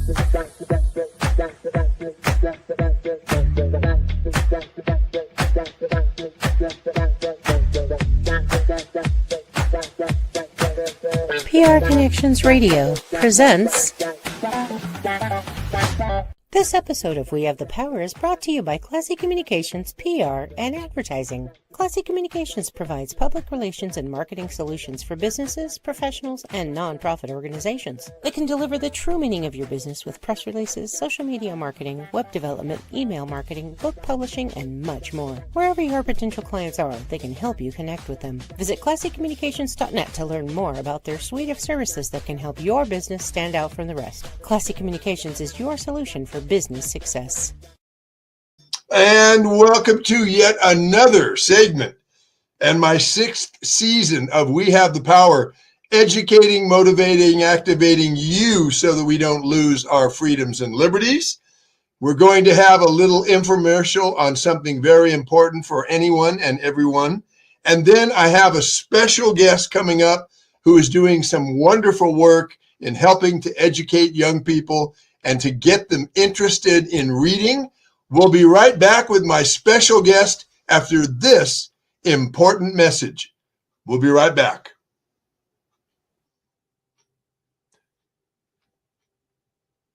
PR Connections Radio presents. This episode of We Have the Power is brought to you by Classy Communications PR and Advertising. Classy Communications provides public relations and marketing solutions for businesses, professionals, and non-profit organizations. They can deliver the true meaning of your business with press releases, social media marketing, web development, email marketing, book publishing, and much more. Wherever your potential clients are, they can help you connect with them. Visit classycommunications.net to learn more about their suite of services that can help your business stand out from the rest. Classy Communications is your solution for business success. And welcome to yet another segment and my 6th season of We Have the Power, educating, motivating, activating you so that we don't lose our freedoms and liberties. We're going to have a little infomercial on something very important for anyone and everyone. And then I have a special guest coming up who is doing some wonderful work in helping to educate young people and to get them interested in reading. We'll be right back with my special guest after this important message. We'll be right back.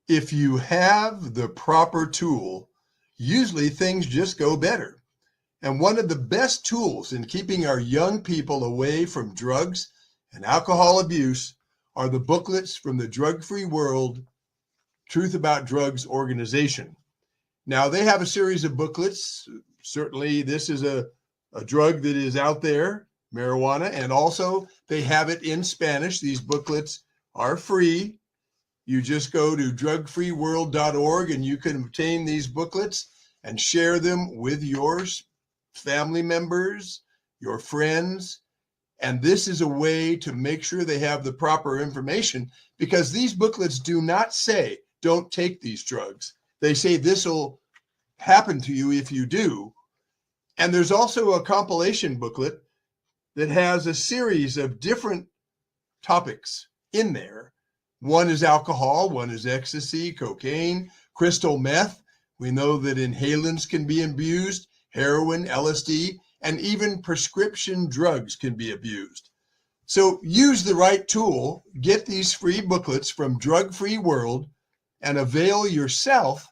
If you have the proper tool, usually things just go better. And one of the best tools in keeping our young people away from drugs and alcohol abuse are the booklets from the Drug-Free World Truth About Drugs organization. Now, they have a series of booklets. Certainly, this is a drug that is out there, marijuana, and also they have it in Spanish. These booklets are free. You just go to drugfreeworld.org and you can obtain these booklets and share them with your family members, your friends. And this is a way to make sure they have the proper information, because these booklets do not say, don't take these drugs. They say this will happen to you if you do. And there's also a compilation booklet that has a series of different topics in there. One is alcohol, one is ecstasy, cocaine, crystal meth. We know that inhalants can be abused, heroin, LSD, and even prescription drugs can be abused. So use the right tool, get these free booklets from Drug-Free World, and avail yourself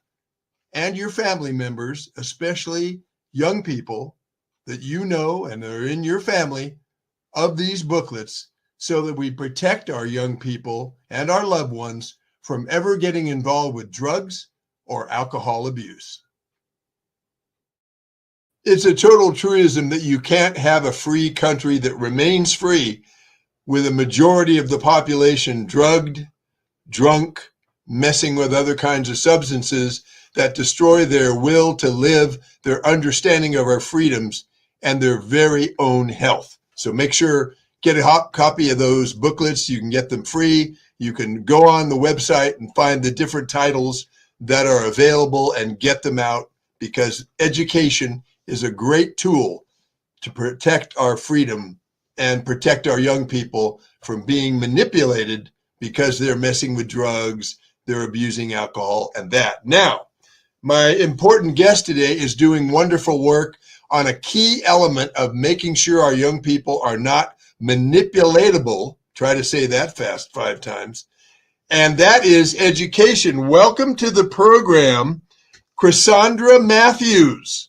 and your family members, especially young people that you know and are in your family, of these booklets so that we protect our young people and our loved ones from ever getting involved with drugs or alcohol abuse. It's a total truism that you can't have a free country that remains free with a majority of the population drugged, drunk, messing with other kinds of substances that destroy their will to live, their understanding of our freedoms, and their very own health. So make sure, get a hot copy of those booklets. You can get them free. You can go on the website and find the different titles that are available and get them out, because education is a great tool to protect our freedom and protect our young people from being manipulated because they're messing with drugs, they're abusing alcohol, and that. Now, my important guest today is doing wonderful work on a key element of making sure our young people are not manipulatable. Try to say that fast 5 times. And that is education. Welcome to the program, Cassandra Matthews.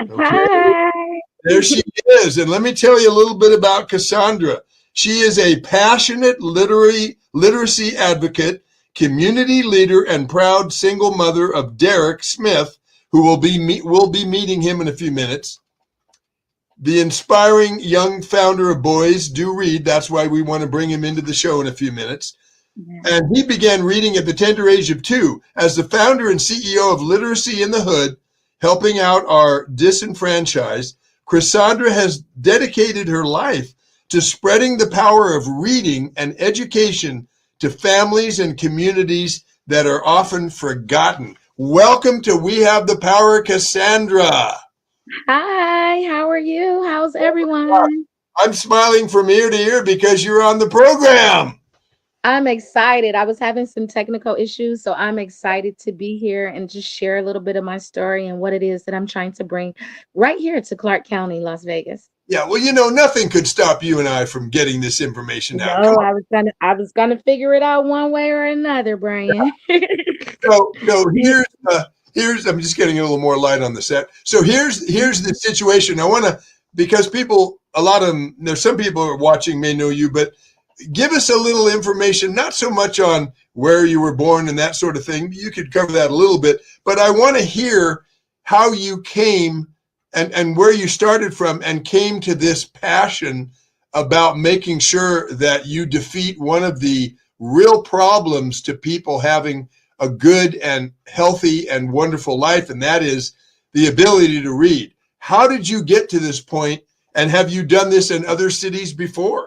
Okay. Hi. There she is. And let me tell you a little bit about Cassandra. She is a passionate literacy advocate, community leader, and proud single mother of Derek Smith, who we'll be meeting him in a few minutes. The inspiring young founder of Boys Do Read. That's why we want to bring him into the show in a few minutes. Yeah. And he began reading at the tender age of 2 as the founder and CEO of Literacy in the Hood, helping out our disenfranchised. Cassandra has dedicated her life to spreading the power of reading and education to families and communities that are often forgotten. Welcome to We Have the Power, Cassandra. Hi, how are you? How's everyone? I'm smiling from ear to ear because you're on the program. I'm excited. I was having some technical issues, so I'm excited to be here and just share a little bit of my story and what it is that I'm trying to bring right here to Clark County, Las Vegas. Yeah, well, nothing could stop you and I from getting this information out. Come No, on. I was gonna figure it out one way or another, Brian. So Yeah. here's I'm just getting a little more light on the set. So here's the situation. I want to, because people, a lot of them, there's some people who are watching may know you, but give us a little information, not so much on where you were born and that sort of thing. You could cover that a little bit, but I want to hear how you came and where you started from and came to this passion about making sure that you defeat one of the real problems to people having a good and healthy and wonderful life, and that is the ability to read. How did you get to this point, and have you done this in other cities before?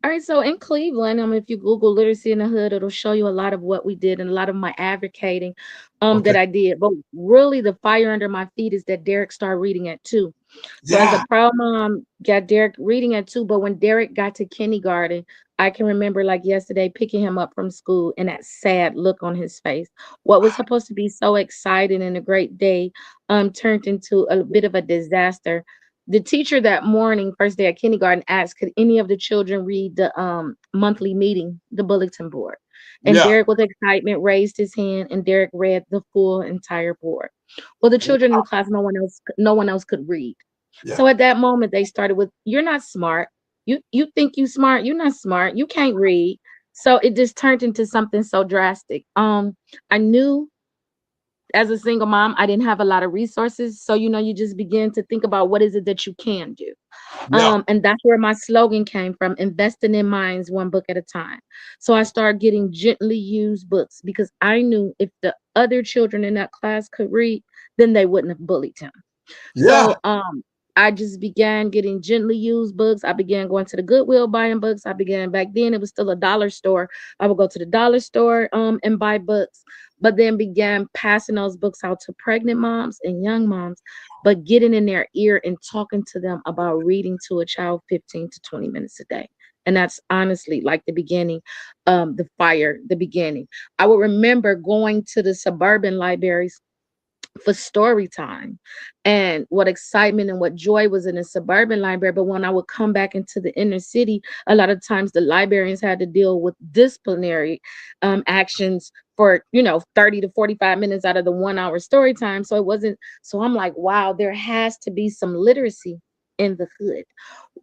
All right, so in Cleveland, if you Google literacy in the hood, it'll show you a lot of what we did and a lot of my advocating Okay. that I did. But really, the fire under my feet is that Derek started reading at 2. So as a Yeah. proud mom, got Derek reading at 2. But when Derek got to kindergarten, I can remember like yesterday picking him up from school and that sad look on his face. What was supposed to be so exciting and a great day turned into a bit of a disaster. The teacher that morning, first day at kindergarten, asked, could any of the children read the monthly meeting, the bulletin board? And Yeah. Derek, with excitement, raised his hand, and Derek read the full entire board. Well, the children in the class, no one else could read. Yeah. So at that moment, they started with, "You're not smart. You think you smart? You're not smart. You can't read." So it just turned into something so drastic. I knew as a single mom, I didn't have a lot of resources. So, you just begin to think about what is it that you can do. Yeah. And that's where my slogan came from, investing in minds one book at a time. So I started getting gently used books because I knew if the other children in that class could read, then they wouldn't have bullied him. Yeah. So I just began getting gently used books. I began going to the Goodwill buying books. I began back then, it was still a dollar store. I would go to the dollar store and buy books, but then began passing those books out to pregnant moms and young moms, but getting in their ear and talking to them about reading to a child 15 to 20 minutes a day. And that's honestly like the beginning, the beginning. I would remember going to the suburban libraries for story time, and what excitement and what joy was in a suburban library. But when I would come back into the inner city, a lot of times the librarians had to deal with disciplinary actions for 30 to 45 minutes out of the 1 hour story time. So it wasn't, so I'm like, wow, there has to be some literacy in the hood.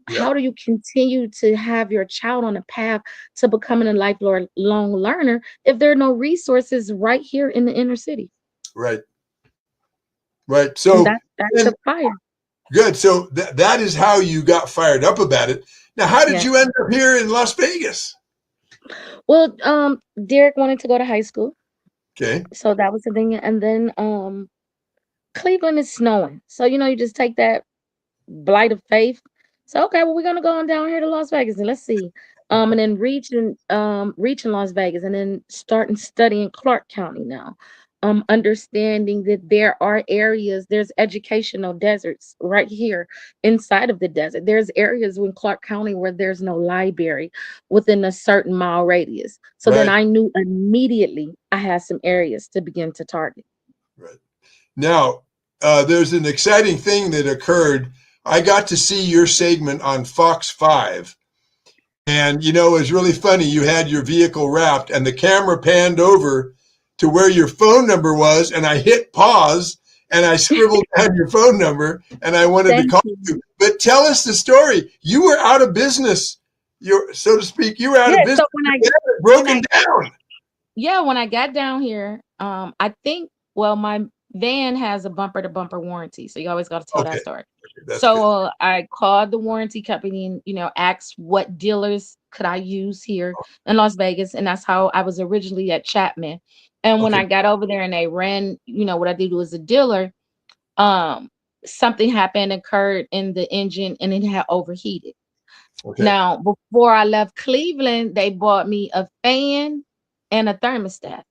Yeah. How do you continue to have your child on a path to becoming a lifelong learner if there are no resources right here in the inner city? Right. Right. And So that's and the fire. good. So that is how you got fired up about it. Now, how did Yeah. you end up here in Las Vegas? Well, Derek wanted to go to high school, Okay. so that was the thing. And then Cleveland is snowing. So, you just take that blight of faith. So, okay, well, we're gonna go on down here to Las Vegas and let's see. And then reaching Las Vegas and then starting studying Clark County now. Understanding that there are areas, there's educational deserts right here inside of the desert. There's areas in Clark County where there's no library within a certain mile radius. So then Right. I knew immediately I had some areas to begin to target. Right. Now, there's an exciting thing that occurred. I got to see your segment on Fox 5. And, it was really funny. You had your vehicle wrapped, and the camera panned over to where your phone number was. And I hit pause and I scribbled down your phone number and I wanted to Thank call you. you. But tell us the story. You were out of business. You're, so to speak, you were out of Yeah, business. so when I You had it when broken I down. Yeah, when I got down here, I think, well, my van has a bumper to bumper warranty, so you always got to tell that Okay. story. That's good. So I called the warranty company and, asked what dealers could I use here in Las Vegas, and that's how I was originally at Chapman. And when Okay. I got over there and they ran, what I did was a dealer, um, something happened, occurred in the engine, and it had overheated. Okay. Now, before I left Cleveland, they bought me a fan and a thermostat.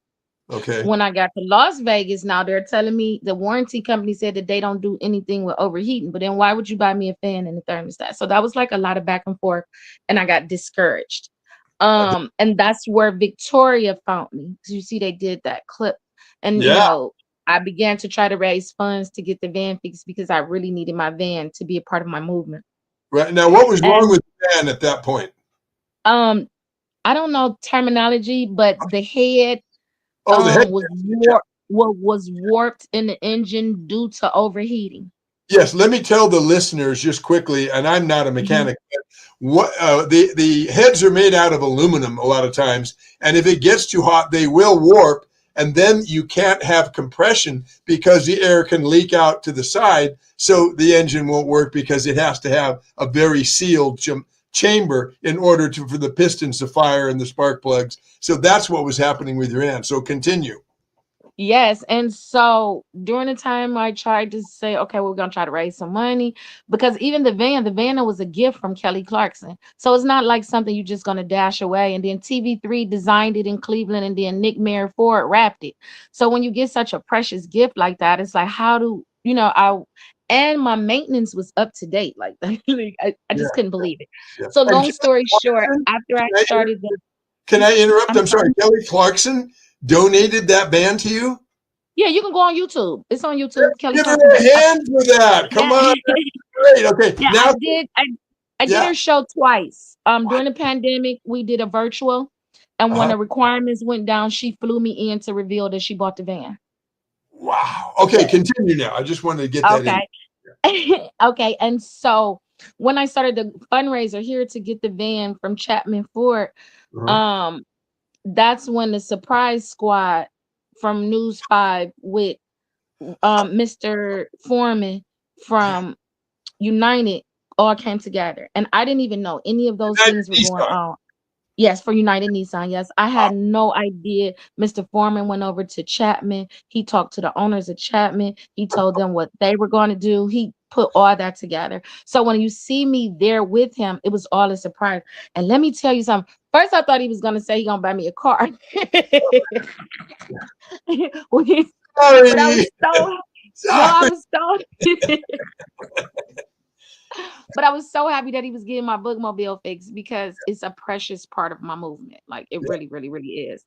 Okay. When I got to Las Vegas, now they're telling me the warranty company said that they don't do anything with overheating, but then why would you buy me a fan and a thermostat? So that was like a lot of back and forth, and I got discouraged. And that's where Victoria found me. So you see, they did that clip, and Yeah. I began to try to raise funds to get the van fixed because I really needed my van to be a part of my movement. Right. Now, what was wrong And with the van at that point? I don't know terminology, but the head Oh, the head. was warped. What was warped in the engine due to overheating. Yes, let me tell the listeners just quickly, and I'm not a Mhm. mechanic, but what the heads are made out of aluminum a lot of times, and if it gets too hot, they will warp, and then you can't have compression because the air can leak out to the side, so the engine won't work because it has to have a very sealed chamber in order for the pistons to fire and the spark plugs. So that's what was happening with your aunt. So continue. Yes, and so during the time I tried to say, okay, we're gonna try to raise some money because even the van was a gift from Kelly Clarkson. So it's not like something you're just gonna dash away. And then TV3 designed it in Cleveland, and then Nick Mayer Ford wrapped it. So when you get such a precious gift like that, it's like, how do and my maintenance was up to date. Like like, I Yeah, just couldn't believe it. yeah. So And long story short, after I started can I interrupt? I'm I'm sorry. sorry. Kelly Clarkson donated that band to you? Yeah, you can go on YouTube. It's on YouTube. Kelly Give her Clarkson. a hand for that. Come Yeah. on. That's great. Okay. Yeah, Now, I did yeah. her show twice. During the pandemic, we did a virtual, and when Uh-huh. the requirements went down, she flew me in to reveal that she bought the van. Wow. Okay. Continue now. I just wanted to get that in. Okay. Okay. And so when I started the fundraiser here to get the van from Chapman Ford, Uh-huh. um, that's when the surprise squad from News 5 with Mr. Foreman from United all came together. And I didn't even know any of those United things were going Nissan. on. Yes, for United Nissan. Yes, I Wow. had no idea. Mr. Foreman went over to Chapman. He talked to the owners of Chapman. He told them what they were going to do. He put all that together. So when you see me there with him, it was all a surprise. And let me tell you something. First, I thought he was going to say he's going to buy me a car. But I Sorry. was so, no, I Sorry. was so, but I was so happy that he was getting my bookmobile fixed because it's a precious part of my movement. Like it Yeah. really, really, really is.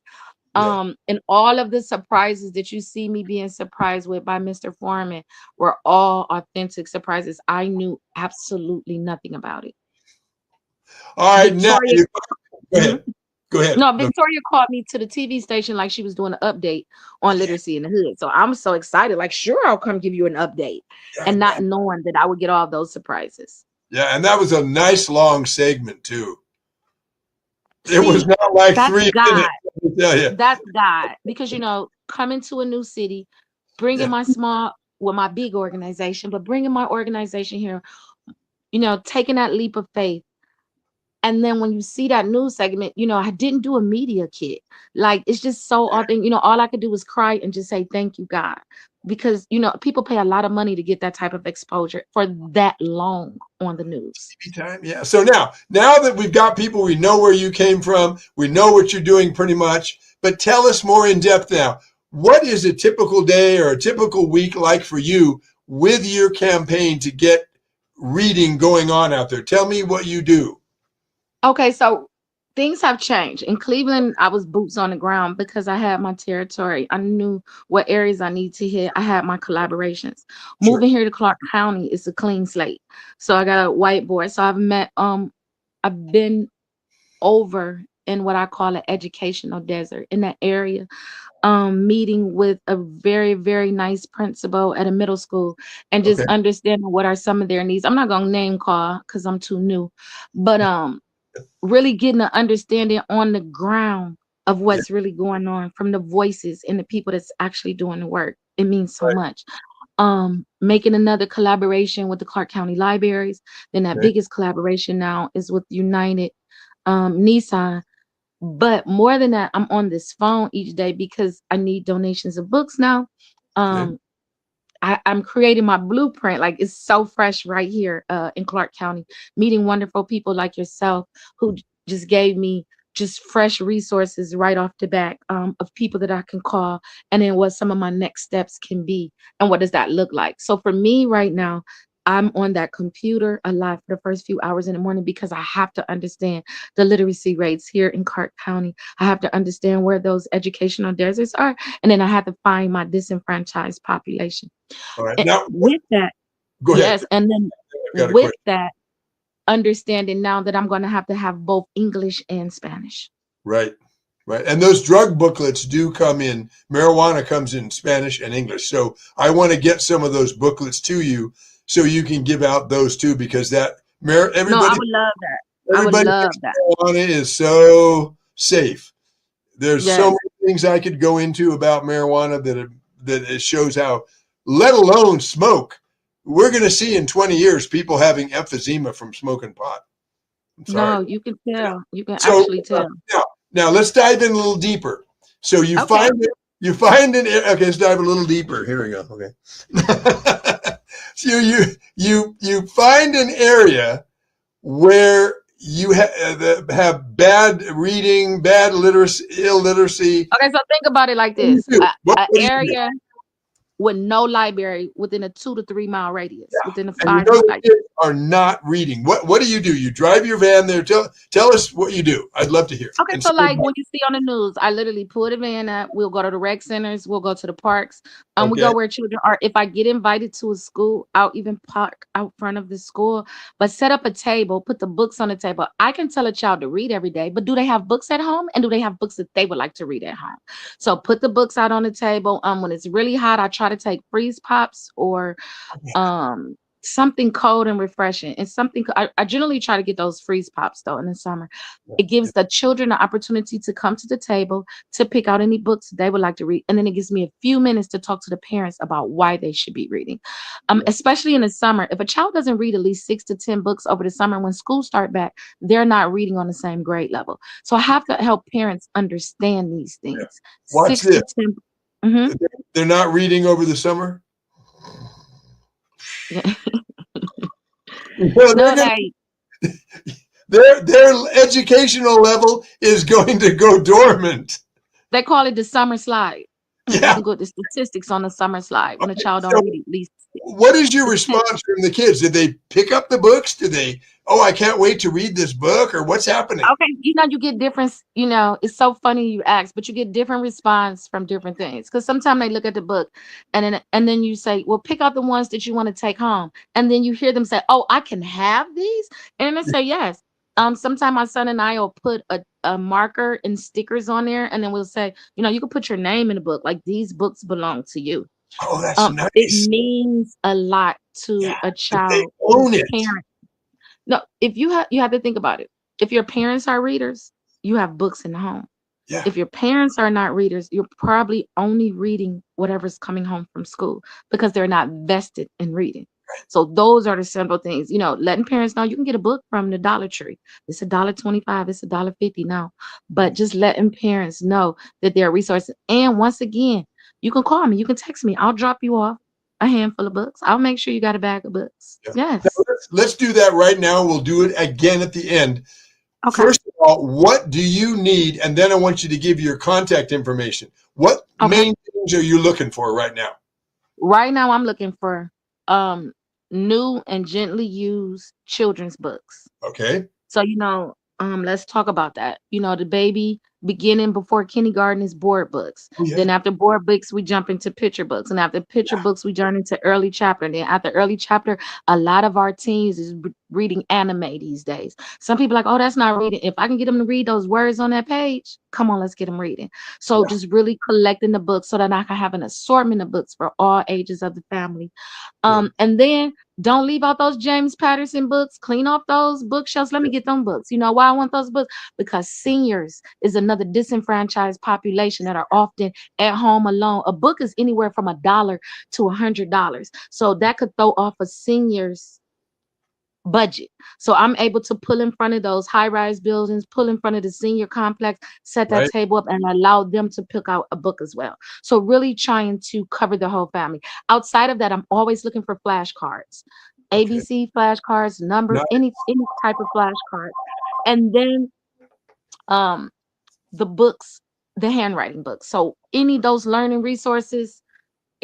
Yeah. And all of the surprises that you see me being surprised with by Mr. Foreman were all authentic surprises. I knew absolutely nothing about it. All right. Now, Victoria, go mhm. ahead. Go ahead. No, No. Victoria called me to the TV station like she was doing an update on literacy in the hood. So I'm so excited. Like, sure, I'll come give you an update, Yeah. and not knowing that I would get all those surprises. Yeah. And that was a nice long segment, too. It was See, not like that's 3 minutes. God. Let me tell you. That's God. Because coming to a new city, bringing Yeah. my big organization, but bringing my organization here, taking that leap of faith. And then when you see that news segment, I didn't do a media kit. Like it's just so authentic. All I could do was cry and just say thank you, God. Because people pay a lot of money to get that type of exposure for that long on the news. Time. Yeah. So now that we've got people, we know where you came from. We know what you're doing pretty much. But tell us more in depth now. What is a typical day or a typical week like for you with your campaign to get reading going on out there? Tell me what you do. Okay, so things have changed. In Cleveland, I was boots on the ground because I had my territory. I knew what areas I need to hit. I had my collaborations. Sure. Moving here to Clark County is a clean slate. So I got a whiteboard. So I've been over in what I call an educational desert in that area, meeting with a very, very nice principal at a middle school and just Okay. understanding what are some of their needs. I'm not gonna name call because I'm too new, but really getting an understanding on the ground of Yeah. what's really going on from the voices and the people that's actually doing the work. It means so Right. much. Making another collaboration with the Clark County Libraries. Then that Okay. biggest collaboration now is with United Nissan. But more than that, I'm on this phone each day because I need donations of books now. Okay. Um, I'm creating my blueprint. Like it's so fresh right here in Clark County, meeting wonderful people like yourself who just gave me just fresh resources right off the back of people that I can call and then what some of my next steps can be and what does that look like. So for me right now, I'm on that computer a lot for the first few hours in the morning because I have to understand the literacy rates here in Clark County. I have to understand where those educational deserts are, and then I have to find my disenfranchised population. All right. And Now, with that, go ahead. yes, and then I've got a with question. that understanding now that I'm going to have both English and Spanish. Right. Right. And those drug booklets do come in, marijuana comes in Spanish and English. So I want to get some of those booklets to you so you can give out those too, because No, I everybody would love that. I would everybody love thinks that. marijuana is so safe. There's so Yes. many things I could go into about marijuana that it shows how, let alone smoke. We're going to see in 20 years people having emphysema from smoking pot. I'm sorry. No, you can tell. You can So actually tell. now let's dive in a little deeper. So Okay. you find an okay. Let's dive a little deeper. Here we go. Okay. So you find an area where you have bad reading, bad literacy, illiteracy. Okay, so think about it like What do you this. do? A What do you do? area with no library within a 2 to 3 mile radius, within a And you 5 know mile the radius. kids are not reading. What do? You drive your van there. Tell us what you do. I'd love to hear. Okay, And so so, like when you see on the news, I literally pull the van up. We'll go to the rec centers. We'll go to the parks. We okay, go where children are. If I get invited to a school, I'll even park out front of the school. But set up a table, put the books on the table. I can tell a child to read every day, but do they have books at home? And do they have books that they would like to read at home? So put the books out on the table. When it's really hot, I try to take freeze pops or um something cold and refreshing and something I generally try to get those freeze pops though in the summer. It gives the children the opportunity to come to the table to pick out any books they would like to read, and then it gives me a few minutes to talk to the parents about why they should be reading. Especially in the summer, if a child doesn't read at least 6 to 10 books over the summer, when school start back, they're not reading on the same grade level. So I have to help parents understand these yeah. things. Watch Six this. to ten. Mhm. They're not reading over the summer. Yeah. Well, No, like their educational level is going to go dormant. they call it the summer slide. You Yeah. can go to the statistics on the summer slide when a Okay. child So, don't read at least what is your to 10. response from the kids? Did they pick up the books? Did they? Oh, I can't wait to read this book, or what's happening? Okay, you get different, it's so funny you ask, but you get different response from different things. Because sometimes they look at the book and then you say, well, pick out the ones that you want to take home. And then you hear them say, oh, I can have these. And they say yes. Sometimes my son and I will put a marker and stickers on there, and then we'll say, you can put your name in the book, like these books belong to you. Oh, that's It nice. means a lot Yeah, to a but they child whose own it. parent. No, if you have to think about it. If your parents are readers, you have books in the home. Yeah, If your parents are not readers, you're probably only reading whatever's coming home from school because they're not vested in reading. So those are the simple things, letting parents know you can get a book from the Dollar Tree. It's $1.25, it's $1.50 now. But just letting parents know that there are resources. And once again, you can call me, you can text me. I'll drop you off a handful of books. I'll make sure you got a bag of books. yeah. Now, Yes. let's do that right now. We'll do it again at the end. Okay. First of all, what do you need? And then I want you to give your contact information. What Okay. main things are you looking for right now? Right now I'm looking for um new and gently used children's books. Okay. So, let's talk about that. The baby beginning before kindergarten is board books. Oh, yeah. Then after board books, we jump into picture books. And after picture books, we turn into early chapter. And then after early chapter, a lot of our teens is reading anime these days. Some people are like, oh, that's not reading. If I can get them to read those words on that page, come on, let's get them reading. So Yeah. just really collecting the books so that I can have an assortment of books for all ages of the family. Good. And then don't leave out those James Patterson books. Clean off those bookshelves. Let me get them books. You know why I want those books? Because seniors is another disenfranchised population that are often at home alone. A book is anywhere from $1 to $100. So that could throw off a senior's budget. So I'm able to pull in front of those high-rise buildings, pull in front of the senior complex, set that Right. table up and allow them to pick out a book as well. So really trying to cover the whole family. Outside of that, I'm always looking for flashcards. Okay. ABC flashcards, numbers, Nice. any type of flashcard. And then um the books, the handwriting books. So any of those learning resources,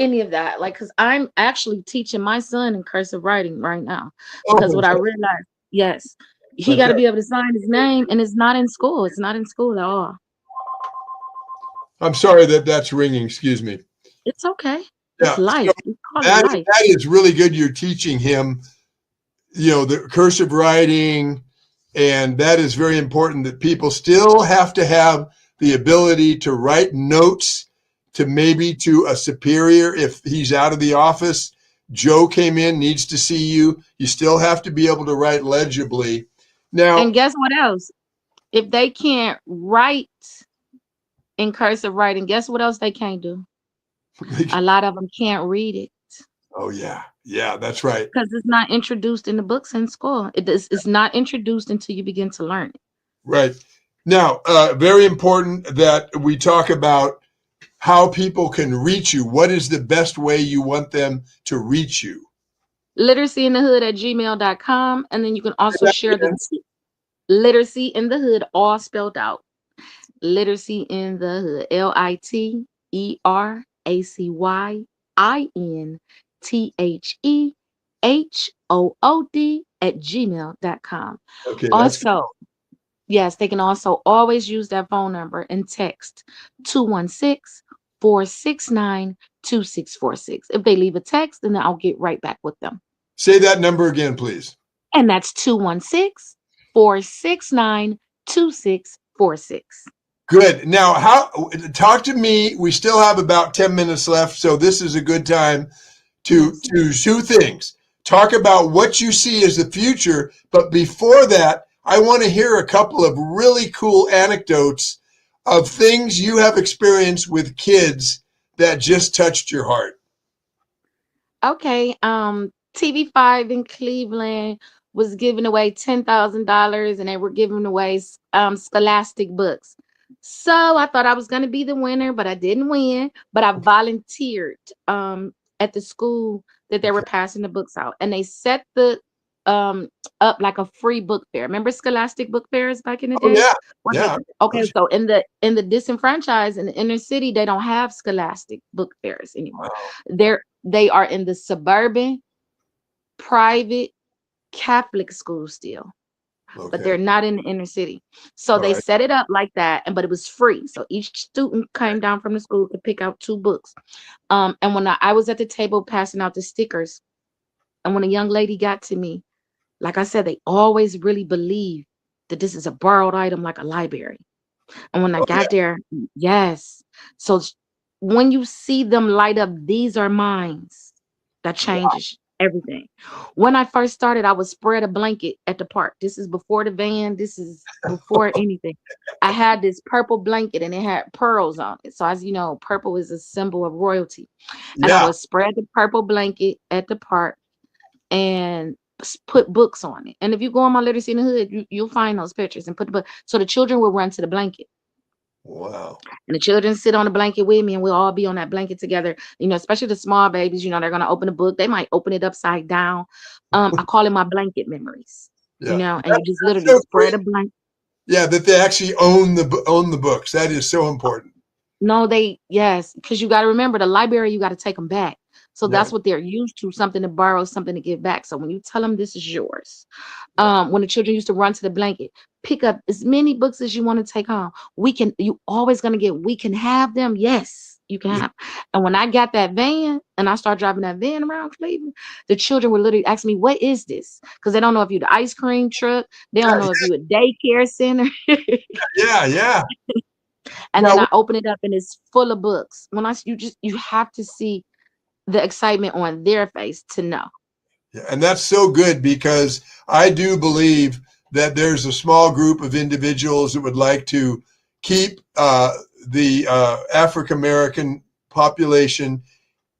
any of that. Like, because I'm actually teaching my son in cursive writing right now. Oh, Because what I realized, yes, he got to fantastic. be able to sign his name, and it's not in school. It's not in school at all. I'm sorry that that's ringing. Excuse me. It's okay. It's Yeah. So life. We call it that life. that is really good. You're teaching him, the cursive writing, and that is very important that people still have to have the ability to write notes to maybe to a superior if he's out of the office. Joe came in, needs to see you. You still have to be able to write legibly. Now, And guess what else? If they can't write in cursive writing, guess what else they can't do? A lot of them can't read it oh yeah, yeah, that's right. because it's not introduced in the books in school. It's not introduced until you begin to learn it. Right. Now, very important that we talk about how people can reach you. What is the best way you want them to reach you? literacyinthehood@gmail.com. And then you can also share the literacy in the hood, all spelled out. Literacy in the hood, LiteracyInTheHehood Okay, that's Also, yes, they can also always use that phone number and text 216-469-2646. If they leave a text, then I'll get right back with them. say that number again, please. And that's 216-469-2646. Good. Now, talk to me. We still have about 10 minutes left, so this is a good time to two things. Talk about what you see as the future, but before that, I want to hear a couple of really cool anecdotes of things you have experienced with kids that just touched your heart. Okay, TV5 in Cleveland was giving away $10,000, and they were giving away scholastic books. So I thought I was going to be the winner, but I didn't win. But I volunteered at the school that they were passing the books out, and they set the up like a free book fair. Remember scholastic book fairs back in the Oh day? yeah, Where yeah. okay, so in the disenfranchised in the inner city, they don't have scholastic book fairs anymore. They are in the suburban private Catholic schools still, but they're not in the inner city. So they set it up like that, but it was free. So each student came down from the school to pick out 2 books. And when I was at the table passing out the stickers, and when a young lady got to me, like I said, they always really believe that this is a borrowed item, like a library. And when I got there, yes. So when you see them light up, these are mines, that changes everything. When I first started, I would spread a blanket at the park. This is before the van. This is before anything. I had this purple blanket and it had pearls on it. So as you know, purple is a symbol of royalty. And I would spread the purple blanket at the park and put books on it. And if you go on my Literacy in the Hood, you'll find those pictures and put the book. So the children will run to the blanket. Wow. And the children sit on the blanket with me, and we'll all be on that blanket together. Especially the small babies, they're going to open a book. They might open it upside down. I call it my blanket memories, and you just literally spread a blanket. Yeah, that they actually own the books. That is so important. No, because you got to remember the library, you got to take them back. So that's what they're used to, something to borrow, something to give back. So when you tell them this is yours, when the children used to run to the blanket, pick up as many books as you want to take home. You always going to get, we can have them. Yes, you can have. And when I got that van and I started driving that van around Cleveland, the children would literally ask me, what is this? Because they don't know if you're the ice cream truck. They don't know if you're a daycare center. Yeah. And then I open it up and it's full of books. You have to see the excitement on their face to know. Yeah, and that's so good because I do believe that there's a small group of individuals that would like to keep the African American population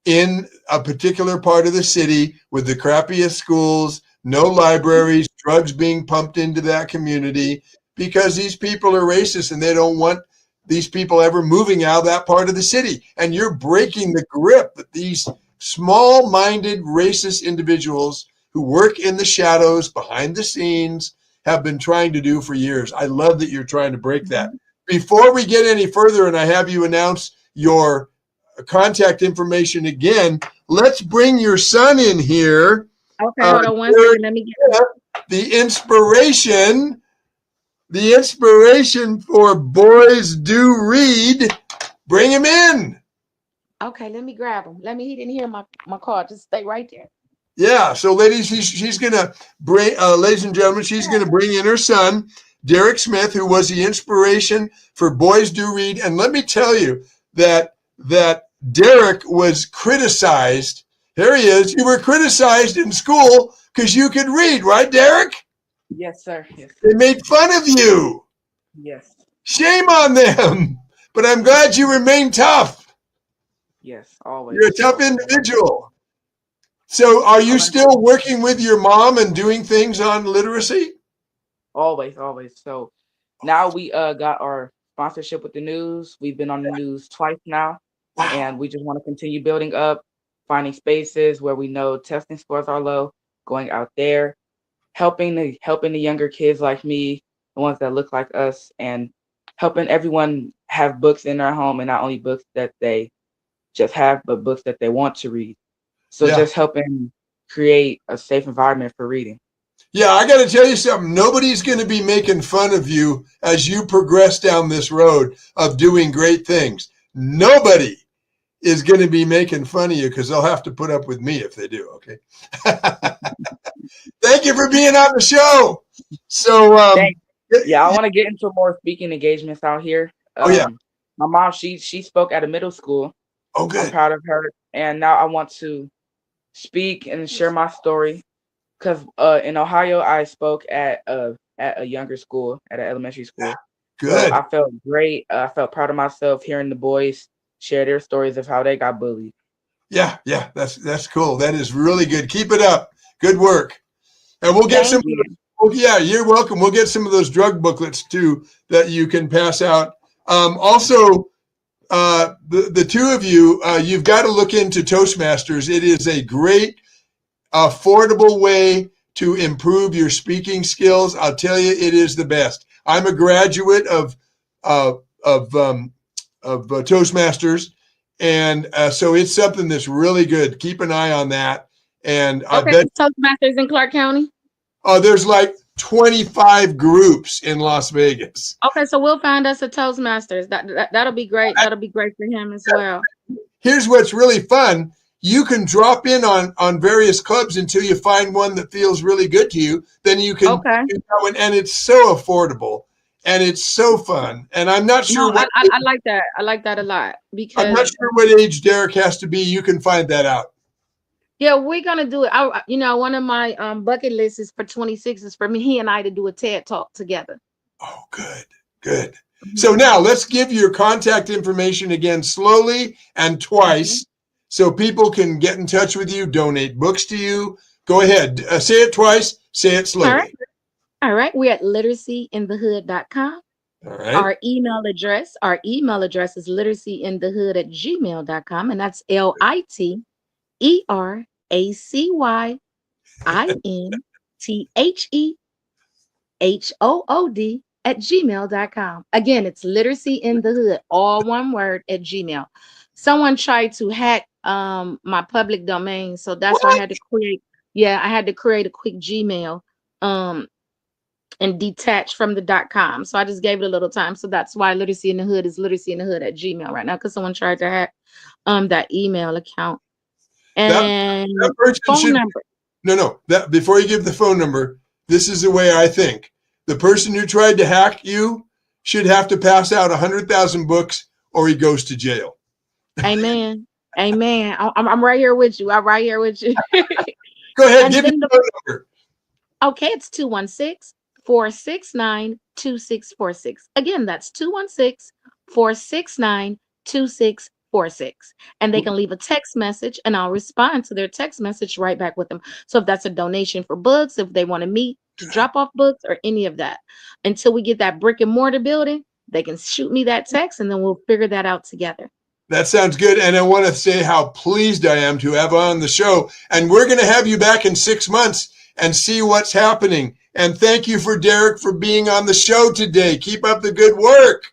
in a particular part of the city with the crappiest schools, no libraries, drugs being pumped into that community because these people are racist and they don't want these people ever moving out of that part of the city. And you're breaking the grip that these small-minded racist individuals who work in the shadows behind the scenes have been trying to do for years. I love that you're trying to break that. Before we get any further and I have you announce your contact information again. Let's bring your son in here. Okay, hold on one second. Let me get the inspiration. The inspiration for Boys Do Read. Bring him in. Okay, let me grab him. He didn't hear my call. Just stay right there. Yeah. So, ladies, she's gonna bring, ladies and gentlemen, she's gonna bring in her son, Derek Smith, who was the inspiration for Boys Do Read. And let me tell you that Derek was criticized. Here he is. You were criticized in school because you could read, right, Derek? Yes, sir. Yes. They made fun of you. Yes. Shame on them. But I'm glad you remain tough. Yes, always. You're a tough individual. So are you still working with your mom and doing things on literacy? Always. So now we got our sponsorship with the news. We've been on the news twice now. Wow. And we just want to continue building up, finding spaces where we know testing scores are low, going out there, helping the younger kids like me, the ones that look like us, and helping everyone have books in their home, and not only books that they just have, but books that they want to read. So just helping create a safe environment for reading. Yeah, I got to tell you something. Nobody's going to be making fun of you as you progress down this road of doing great things. Nobody is going to be making fun of you because they'll have to put up with me if they do. Okay. Thank you for being on the show. So, yeah, I want to get into more speaking engagements out here. My mom, she spoke at a middle school. Oh, good. I'm proud of her. And now I want to speak and share my story. Because in Ohio, I spoke at a younger school, at an elementary school. Yeah, good. So I felt great. I felt proud of myself hearing the boys share their stories of how they got bullied. Yeah, that's cool. That is really good. Keep it up. Good work. And we'll get some. Yeah, you're welcome. We'll get some of those drug booklets too that you can pass out. Also, the two of you, you've got to look into Toastmasters. It is a great, affordable way to improve your speaking skills. I'll tell you, it is the best. I'm a graduate of Toastmasters, and so it's something that's really good. Keep an eye on that. And I bet Toastmasters in Clark County. There's like 25 groups in Las Vegas. Okay, so we'll find us a Toastmasters. That'll be great. That'll be great for him as well. Here's what's really fun. You can drop in on various clubs until you find one that feels really good to you. Then you can do that one, and it's so affordable and it's so fun. And I'm not sure I like that. I like that a lot because I'm not sure what age Derek has to be. You can find that out. Yeah, we're gonna do it. One of my bucket lists is for 26 is for me, he and I to do a TED talk together. Oh, good. So now let's give your contact information again slowly and twice so people can get in touch with you, donate books to you. Go ahead. Say it twice. Say it slowly. All right. We're at literacyinthehood.com. All right. Our email address is literacyinthehood@gmail.com, and that's LiteracyIntheHood@gmail.com. Again, it's literacyinthehood, all one word, @gmail. Someone tried to hack my public domain, so that's why I had to create. Yeah, I had to create a quick Gmail and detach from the .com. So I just gave it a little time. So that's why Literacy in the Hood is literacyinthehood@gmail right now, because someone tried to hack that email account. And that person phone number. No. That before you give the phone number, this is the way I think. The person who tried to hack you should have to pass out 100,000 books, or he goes to jail. Amen. Amen. I'm right here with you. I'm right here with you. Go ahead. Give me the phone number. Okay, it's 216-469-2646. Again, that's 216-469-2646. And they can leave a text message, and I'll respond to their text message right back with them. So if that's a donation for books, if they want to meet to drop off books, or any of that, until we get that brick and mortar building, they can shoot me that text, and then we'll figure that out together. That sounds good. And I want to say how pleased I am to have on the show. And we're going to have you back in 6 months and see what's happening. And thank you for Derek for being on the show today. Keep up the good work.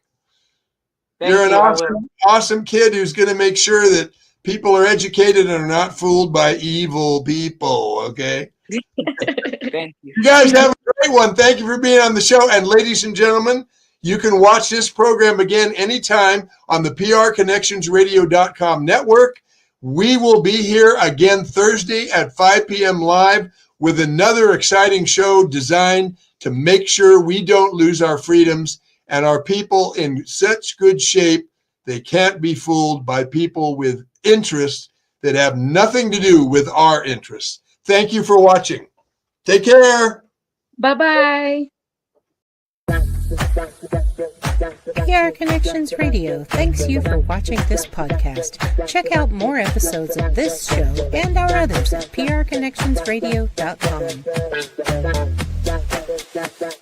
You're an you. I will. awesome kid who's going to make sure that people are educated and are not fooled by evil people. Okay. Thank you. You guys have a great one. Thank you for being on the show. And ladies and gentlemen, you can watch this program again anytime on the prconnectionsradio.com network. We will be here again Thursday at 5 p.m. live with another exciting show designed to make sure we don't lose our freedoms and our people in such good shape they can't be fooled by people with interests that have nothing to do with our interests. Thank you for watching. Take care. Bye-bye. PR Connections Radio thanks you for watching this podcast. Check out more episodes of this show and our others at prconnectionsradio.com.